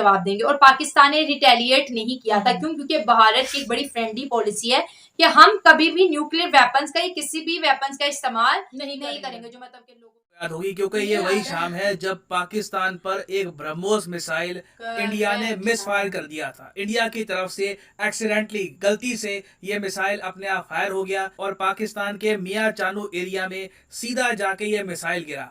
जवाब देंगे। और पाकिस्तान ने रिटेलिएट नहीं किया था। क्यों? क्योंकि भारत की एक बड़ी फ्रेंडली पॉलिसी है कि हम कभी भी न्यूक्लियर वेपन्स का या किसी भी वेपन्स का इस्तेमाल नहीं करेंगे। जो मतलब के लोगों याद होगी क्योंकि ये वही शाम है जब पाकिस्तान पर एक ब्रह्मोस मिसाइल इंडिया ने मिस फायर कर दिया था। इंडिया की तरफ से एक्सीडेंटली गलती से ये मिसाइल अपने आप फायर हो गया और पाकिस्तान के मियां चानू एरिया में सीधा जाके ये मिसाइल गिरा।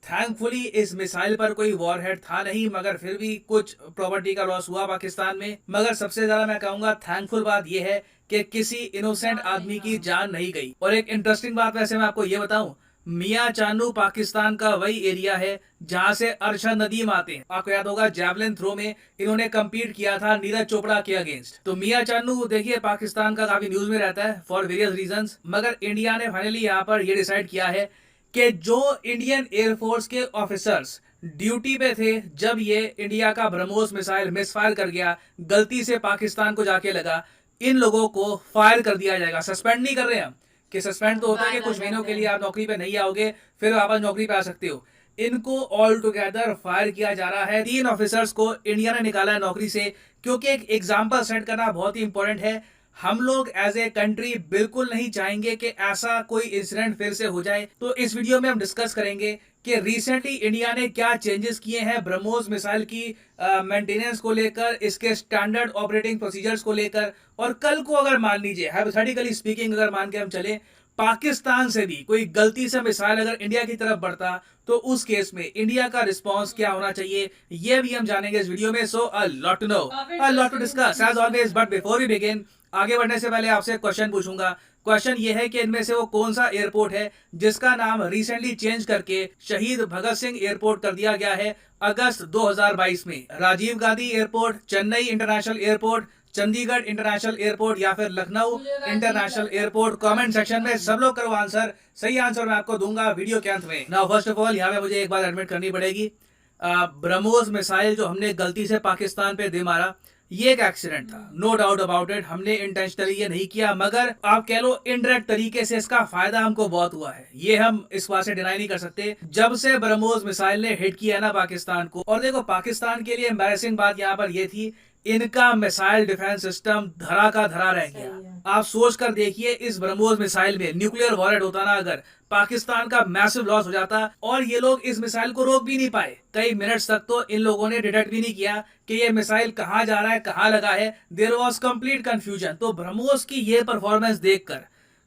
थैंकफुली इस मिसाइल पर कोई वॉरहेड था नहीं, मगर फिर भी कुछ प्रॉपर्टी का लॉस हुआ पाकिस्तान में। मगर सबसे ज्यादा मैं कहूंगा थैंकफुल बात यह है कि किसी इनोसेंट आदमी की जान नहीं गई। और एक इंटरेस्टिंग बात वैसे मैं आपको ये बताऊं, मियां चानू पाकिस्तान का वही एरिया है जहां से अरशद नदीम आते हैं। आपको याद होगा जैवलिन थ्रो में इन्होंने कम्पीट किया था नीरज चोपड़ा के अगेंस्ट। तो मियां चानू देखिए पाकिस्तान का काफी न्यूज में रहता है फॉर वेरियस रीजंस, मगर इंडिया ने फाइनली यहाँ पर ये डिसाइड किया है कि जो इंडियन एयरफोर्स के ऑफिसर्स ड्यूटी पे थे जब ये इंडिया का ब्रह्मोस मिसाइल मिसफायर कर गया, गलती से पाकिस्तान को जाके लगा, इन लोगों को फायर कर दिया जाएगा। सस्पेंड नहीं कर रहे हम, कि सस्पेंड तो होता है कि कुछ महीनों के लिए आप नौकरी पे नहीं आओगे फिर वापस नौकरी पे आ सकते हो। इनको ऑल टुगेदर फायर किया जा रहा है। 3 ऑफिसर्स को इंडिया ने निकाला है नौकरी से, क्योंकि एक एग्जाम्पल सेट करना बहुत ही इंपॉर्टेंट है। हम लोग एज ए कंट्री बिल्कुल नहीं चाहेंगे कि ऐसा कोई इंसिडेंट फिर से हो जाए। तो इस वीडियो में हम डिस्कस करेंगे कि रिसेंटली इंडिया ने क्या चेंजेस किए हैं ब्रह्मोस मिसाइल की मेंटेनेंस को लेकर, इसके स्टैंडर्ड ऑपरेटिंग प्रोसीजर्स को लेकर। और कल को अगर मान लीजिए हाइपोथेटिकली स्पीकिंग अगर मान के हम चले पाकिस्तान से भी कोई गलती से मिसाइल अगर इंडिया की तरफ बढ़ता तो उस केस में इंडिया का रिस्पांस क्या होना चाहिए, ये भी हम जानेंगे इस वीडियो में। So a lot to know, a lot to discuss as always, but before we begin, आगे बढ़ने से पहले आपसे क्वेश्चन पूछूंगा। क्वेश्चन ये है कि इनमें से वो कौन सा एयरपोर्ट है जिसका नाम रिसेंटली चेंज करके शहीद भगत सिंह एयरपोर्ट कर दिया गया है अगस्त 2022 में? Rajiv Gandhi airport, Chennai international airport, Chandigarh international airport या फिर Lucknow international airport? Comment section में सब लोग करो आंसर। सही आंसर मैं आपको दूंगा वीडियो के अंत में। नाउ फर्स्ट ऑफ ऑल यहाँ पे मुझे एक बात एडमिट करनी पड़ेगी, ब्रह्मोस मिसाइल जो हमने गलती से पाकिस्तान पे दे मारा ये एक एक्सीडेंट था, नो डाउट अबाउट इट। हमने इंटेंशनली ये नहीं किया, मगर आप कह लो इनडायरेक्ट तरीके से इसका फायदा हमको बहुत हुआ है, ये हम इस बात से डिनाई नहीं कर सकते। जब से ब्रह्मोस मिसाइल ने हिट किया ना पाकिस्तान को, और देखो पाकिस्तान के लिए एम्बैरेसिंग बात यहाँ पर ये थी इनका मिसाइल डिफेंस सिस्टम धरा का धरा रह गया। आप सोच कर देखिए इस ब्रह्मोस मिसाइल में न्यूक्लियर वॉरहेड होता ना अगर, पाकिस्तान का मैसिव लॉस हो जाता। और ये लोग इस मिसाइल को रोक भी नहीं पाए कई मिनट्स तक, तो इन लोगों ने डिटेक्ट भी नहीं किया कि ये मिसाइल कहां जा रहा है, कहां लगा है। There was complete confusion. तो ब्रह्मोस की ये परफॉर्मेंस देखकर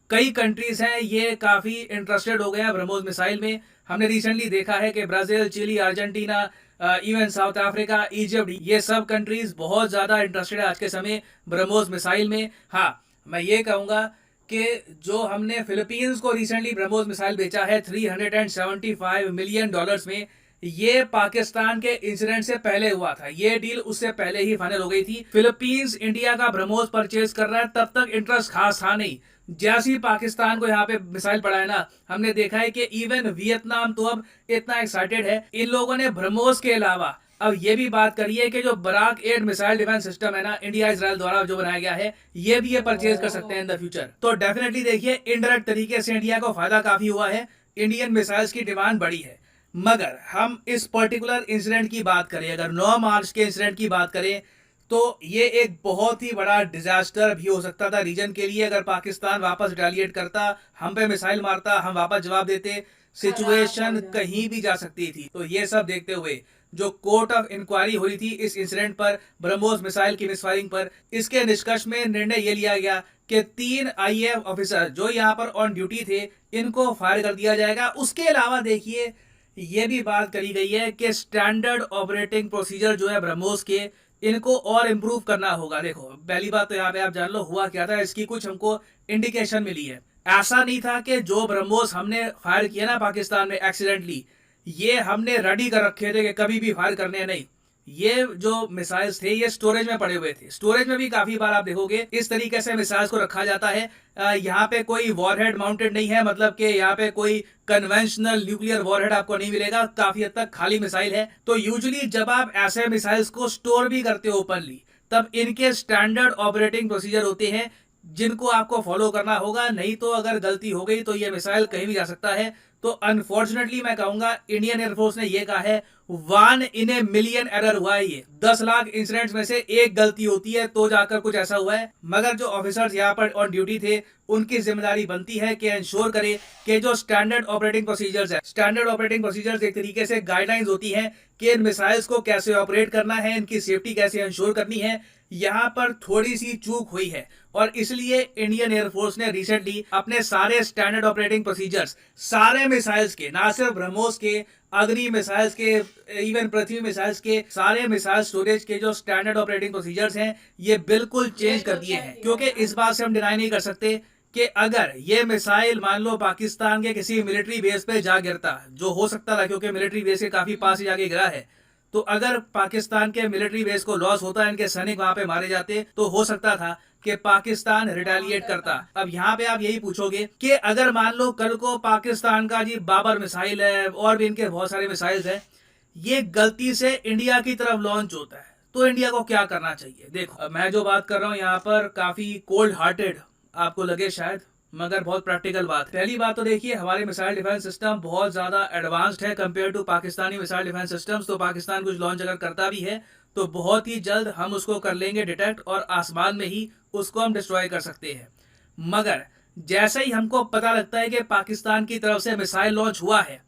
कई कंट्रीज हैं ये काफी इंटरेस्टेड हो गए हैं ब्रह्मोस मिसाइल में। हमने रिसेंटली देखा है कि Brazil, Chile, Argentina, even South Africa, Egypt, ये सब कंट्रीज बहुत ज्यादा इंटरेस्टेड है आज के समय ब्रह्मोस मिसाइल में। हाँ, मैं ये कहूंगा कि जो हमने फिलीपींस को रिसेंटली ब्रह्मोस मिसाइल बेचा है $375 मिलियन में, ये पाकिस्तान के इंसिडेंट से पहले हुआ था। ये डील उससे पहले ही फाइनल हो गई थी। फिलीपींस इंडिया का ब्रह्मोस परचेज कर रहा है, तब तक इंटरेस्ट खास था नहीं। जैसे ही पाकिस्तान को यहाँ पे मिसाइल पड़ा है ना, हमने देखा है कि इवन वियतनाम तो अब इतना एक्साइटेड है। इन लोगों ने ब्रह्मोस के अलावा अब ये भी बात करिए कि जो बराक 8 मिसाइल डिफेंस सिस्टम है ना इंडिया इजराइल द्वारा जो बनाया गया है, ये भी ये परचेज कर सकते हैं इन द फ्यूचर। तो डेफिनेटली देखिए इनडायरेक्ट तरीके से इंडिया को फायदा काफी हुआ है, इंडियन मिसाइल्स की डिमांड बढ़ी है। मगर हम इस पर्टिकुलर इंसिडेंट की बात करें, अगर 9 मार्च के इंसिडेंट की बात करें, तो ये एक बहुत ही बड़ा डिजास्टर भी हो सकता था रीजन के लिए। अगर पाकिस्तान वापस रिटेलिएट करता, हम पे मिसाइल मारता, हम वापस जवाब देते, सिचुएशन कहीं भी जा सकती थी। तो ये सब देखते हुए जो कोर्ट ऑफ इंक्वायरी हुई थी इस इंसिडेंट पर, ब्रह्मोस मिसाइल की मिसफायरिंग पर, इसके निष्कर्ष में निर्णय ये लिया गया कि 3 आईएएफ ऑफिसर जो यहाँ पर ऑन ड्यूटी थे इनको फायर कर दिया जाएगा। उसके अलावा देखिए ये भी बात करी गई है कि स्टैंडर्ड ऑपरेटिंग प्रोसीजर जो है ब्रह्मोस के, इनको और इम्प्रूव करना होगा। देखो पहली बात तो यहाँ पे आप जान लो हुआ क्या था, इसकी कुछ हमको इंडिकेशन मिली है। ऐसा नहीं था कि जो ब्रह्मोस हमने फायर किया ना पाकिस्तान में एक्सीडेंटली, ये हमने रेडी कर रखे थे कि कभी भी फायर करने नहीं। ये जो मिसाइल्स थे ये स्टोरेज में पड़े हुए थे। स्टोरेज में भी काफी बार आप देखोगे इस तरीके से मिसाइल्स को रखा जाता है। यहाँ पे कोई वॉरहेड माउंटेड नहीं है, मतलब कि यहाँ पे कोई कन्वेंशनल न्यूक्लियर वॉरहेड आपको नहीं मिलेगा, काफी हद तक खाली मिसाइल है। तो यूजुअली जब आप ऐसे मिसाइल्स को स्टोर भी करते हो ओपनली, तब इनके स्टैंडर्ड ऑपरेटिंग प्रोसीजर होते हैं जिनको आपको फॉलो करना होगा, नहीं तो अगर गलती हो गई तो ये मिसाइल कहीं भी जा सकता है। तो अनफॉर्चुनेटली मैं कहूंगा इंडियन एयरफोर्स ने ये कहा है 1 इन ए मिलियन एरर हुआ है। ये 10 लाख इंसिडेंट्स में से एक गलती होती है तो जाकर कुछ ऐसा हुआ है। मगर जो ऑफिसर्स यहाँ पर ऑन ड्यूटी थे उनकी जिम्मेदारी बनती है कि इंश्योर करे कि जो स्टैंडर्ड ऑपरेटिंग प्रोसीजर्स है, स्टैंडर्ड ऑपरेटिंग प्रोसीजर्स एक तरीके से गाइडलाइंस होती हैं कि इन मिसाइल्स को कैसे ऑपरेट करना है, इनकी सेफ्टी कैसे इंश्योर करनी है। यहाँ पर थोड़ी सी चूक हुई है और इसलिए इंडियन एयरफोर्स ने रिसेंटली अपने सारे स्टैंडर्ड ऑपरेटिंग प्रोसीजर्स, सारे मिसाइल्स के, ना सिर्फ ब्रह्मोस के, अग्नि मिसाइल्स के, इवन पृथ्वी मिसाइल्स के, सारे मिसाइल स्टोरेज के जो स्टैंडर्ड ऑपरेटिंग प्रोसीजर्स हैं ये बिल्कुल चेंज कर दिए हैं। क्योंकि इस बात से हम डिनाई नहीं कर सकते कि अगर ये मिसाइल मान लो पाकिस्तान के किसी मिलिट्री बेस पे जा गिरता, जो हो सकता था क्योंकि मिलिट्री बेस के काफी पास ही जाके गिरा है, तो अगर पाकिस्तान के मिलिट्री बेस को लॉस होता, इनके सैनिक वहां पे मारे जाते, तो हो सकता था कि पाकिस्तान रिटेलिएट करता। अब यहाँ पे आप यही पूछोगे कि अगर मान लो कल को पाकिस्तान का जी बाबर मिसाइल है और भी इनके बहुत सारे मिसाइल्स हैं, ये गलती से इंडिया की तरफ लॉन्च होता है तो इंडिया को क्या करना चाहिए। देखो मैं जो बात कर रहा हूँ यहाँ पर काफी कोल्ड हार्टेड आपको लगे शायद, मगर बहुत प्रैक्टिकल बात है। पहली बात तो देखिए हमारे मिसाइल डिफेंस सिस्टम बहुत ज्यादा एडवांस्ड है compare to Pakistani missile defence systems. तो पाकिस्तान कुछ लॉन्च अगर करता भी है तो बहुत ही जल्द हम उसको कर लेंगे डिटेक्ट और आसमान में ही उसको हम डिस्ट्रॉय कर सकते हैं। मगर जैसे ही हमको पता लगता है कि पाकिस्तान की तरफ से मिसाइल लॉन्च हुआ है,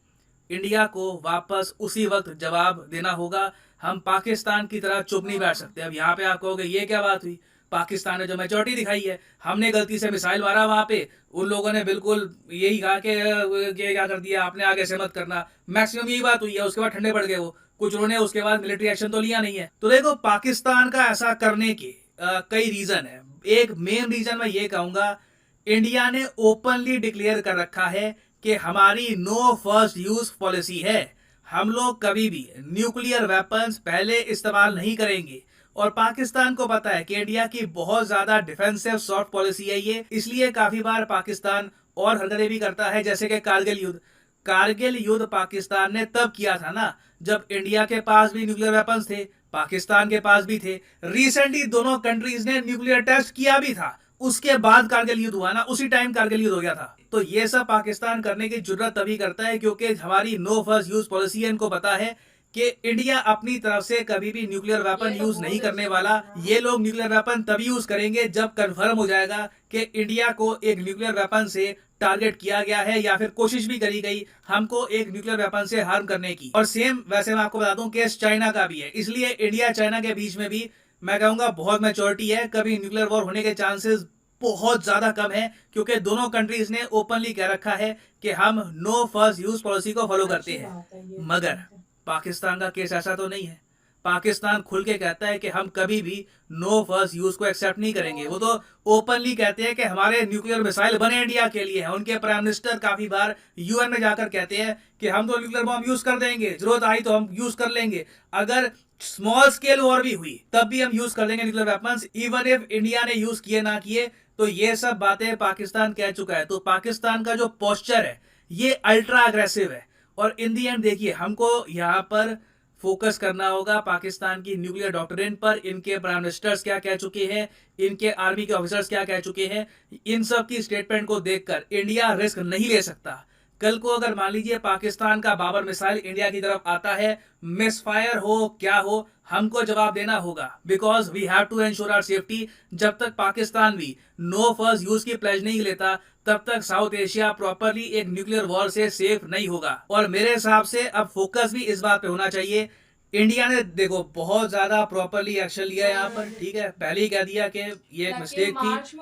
इंडिया को वापस उसी वक्त जवाब देना होगा। हम पाकिस्तान की तरह चुप नहीं बैठ सकते। अब यहाँ पे आप कहोगे ये क्या बात हुई, पाकिस्तान ने जो मैच्योरिटी दिखाई है, हमने गलती से मिसाइल मारा वहां पे, उन लोगों ने बिल्कुल यही कहा कि ये क्या कर दिया आपने, आगे से मत करना, मैक्सिमम यही बात हुई है। उसके बाद ठंडे पड़ गए वो, कुछ उन्होंने उसके बाद मिलिट्री एक्शन तो लिया नहीं है। तो देखो पाकिस्तान का ऐसा करने के कई रीजन है। एक मेन रीजन मैं ये कहूंगा, इंडिया ने ओपनली डिक्लेयर कर रखा है कि हमारी नो फर्स्ट यूज पॉलिसी है। हम लोग कभी भी न्यूक्लियर वेपन्स पहले इस्तेमाल नहीं करेंगे और पाकिस्तान को पता है कि इंडिया की बहुत ज्यादा डिफेंसिव सॉफ्ट पॉलिसी है ये, इसलिए काफी बार पाकिस्तान और हरकतें भी करता है, जैसे कि कारगिल युद्ध। कारगिल युद्ध पाकिस्तान ने तब किया था ना जब इंडिया के पास भी न्यूक्लियर वेपन्स थे, पाकिस्तान के पास भी थे। रिसेंटली दोनों कंट्रीज ने न्यूक्लियर टेस्ट किया भी था, उसके बाद कारगिल युद्ध हुआ ना, उसी टाइम कारगिल युद्ध हो गया था। तो ये सब पाकिस्तान करने की जरूरत तभी करता है क्योंकि हमारी नो फर्स्ट यूज पॉलिसी है। इनको पता है कि इंडिया अपनी तरफ से कभी भी न्यूक्लियर वेपन यूज नहीं करने वाला। ये लोग न्यूक्लियर वेपन तभी यूज करेंगे जब कंफर्म हो जाएगा कि इंडिया को एक न्यूक्लियर वेपन से टारगेट किया गया है या फिर कोशिश भी करी गई हमको एक न्यूक्लियर वेपन से हार्म करने की। और सेम वैसे मैं आपको बता दूं केस चाइना का भी है, इसलिए इंडिया चाइना के बीच में भी मैं कहूंगा बहुत मैच्योरिटी है। कभी न्यूक्लियर वॉर होने के चांसेस बहुत ज्यादा कम है क्योंकि दोनों कंट्रीज ने ओपनली कह रखा है कि हम नो फर्स्ट यूज पॉलिसी को फॉलो करते हैं। मगर पाकिस्तान का केस ऐसा तो नहीं है। पाकिस्तान खुल के कहता है कि हम कभी भी नो फर्स्ट यूज को एक्सेप्ट नहीं करेंगे। वो तो ओपनली कहते हैं कि हमारे न्यूक्लियर मिसाइल बने इंडिया के लिए हैं। उनके प्राइम मिनिस्टर काफी बार यूएन में जाकर कहते हैं कि हम तो न्यूक्लियर बॉम्ब यूज कर देंगे, जरूरत आई तो हम यूज कर लेंगे, अगर स्मॉल स्केल वॉर भी हुई तब भी हम यूज कर लेंगे nuclear weapons, even if India ने यूज किए ना किए। तो ये सब बातें पाकिस्तान कह चुका है। तो पाकिस्तान का जो पोस्चर है ये अल्ट्रा अग्रेसिव है और इन दी एंड देखिए हमको यहाँ पर फोकस करना होगा पाकिस्तान की न्यूक्लियर डॉक्ट्रिन पर। इनके प्राइम मिनिस्टर्स क्या कह चुके हैं, इनके आर्मी के ऑफिसर्स क्या कह चुके हैं, इन सब की स्टेटमेंट को देखकर इंडिया रिस्क नहीं ले सकता। कल को अगर मान लीजिए पाकिस्तान का बाबर मिसाइल इंडिया की तरफ आता है, मिसफायर हो क्या हो, हमको जवाब देना होगा because we have to ensure our safety. जब तक पाकिस्तान भी नो फर्स्ट यूज की प्लेज नहीं लेता तब तक साउथ एशिया प्रॉपरली एक न्यूक्लियर वॉर से सेफ नहीं होगा। और मेरे हिसाब से अब फोकस भी इस बात पे होना चाहिए। इंडिया ने देखो बहुत ज्यादा प्रॉपरली एक्शन लिया यहाँ पर, ठीक है, पहले ही कह दिया कि ये एक मिस्टेक थी,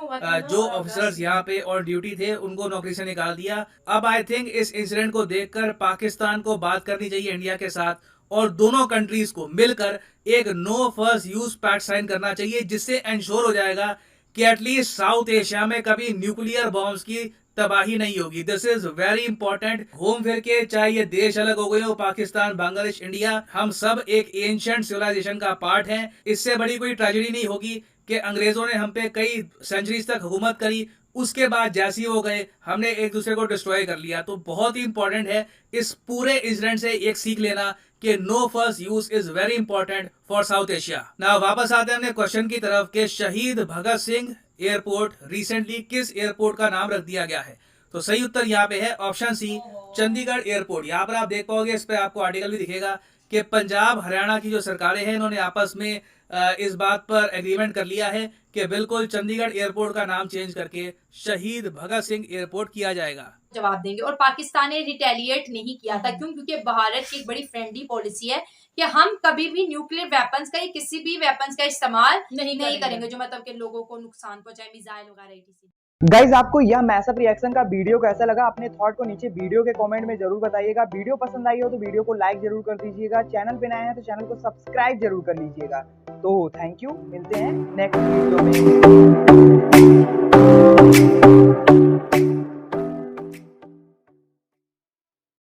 जो ऑफिसर्स यहाँ पे और ड्यूटी थे उनको नौकरी से निकाल दिया। अब आई थिंक इस इंसिडेंट को देखकर पाकिस्तान को बात करनी चाहिए इंडिया के साथ और दोनों कंट्रीज को मिलकर एक no first use pact sign करना चाहिए, जिससे इंश्योर हो जाएगा कि एटलीस्ट साउथ एशिया में कभी न्यूक्लियर बॉम्ब्स की तबाही नहीं होगी। This is very important. घूम फिर के चाहे ये देश अलग हो गए हो, पाकिस्तान, बांग्लादेश, इंडिया, हम सब एक एंशिएंट सिविलाइजेशन का पार्ट हैं। इससे बड़ी कोई ट्रेजेडी नहीं होगी कि अंग्रेजों ने हम पे कई सेंचुरीज तक हुकूमत करी, उसके बाद जैसे ही हो गए हमने एक दूसरे को डिस्ट्रॉय कर लिया। तो बहुत ही इंपॉर्टेंट है इस पूरे इंसिडेंट से एक सीख लेना कि no first use is very important for South Asia. ना वापस आते हैं अपने क्वेश्चन की तरफ कि शहीद भगत सिंह एयरपोर्ट रिसेंटली किस एयरपोर्ट का नाम रख दिया गया है? तो सही उत्तर यहाँ पे है ऑप्शन सी, चंडीगढ़ एयरपोर्ट। यहाँ पर आप देख पाओगे, इस पे आपको आर्टिकल भी दिखेगा कि पंजाब हरियाणा की जो सरकारें हैं इन्होंने आपस में इस बात पर एग्रीमेंट कर लिया है कि बिल्कुल चंडीगढ़ एयरपोर्ट का नाम चेंज करके शहीद भगत सिंह एयरपोर्ट किया जाएगा। जवाब देंगे। और पाकिस्तान ने रिटेलिएट नहीं किया था, क्यों? क्योंकि भारत की एक बड़ी फ्रेंडली पॉलिसी है कि हम कभी भी न्यूक्लियर वेपन्स का या किसी भी वेपन्स का इस्तेमाल नहीं करेंगे जो मतलब के लोगों को नुकसान पहुंचाए, मिसाइल वगैरह etc। गाइज आपको यह मैसअप रिएक्शन का वीडियो कैसा लगा? अपने थॉट को नीचे वीडियो के कमेंट में जरूर बताइएगा। वीडियो पसंद आई हो तो वीडियो को लाइक जरूर कर दीजिएगा। चैनल पे नए हैं तो चैनल को सब्सक्राइब जरूर कर लीजिएगा। तो थैंक यू, मिलते हैं नेक्स्ट वीडियो में।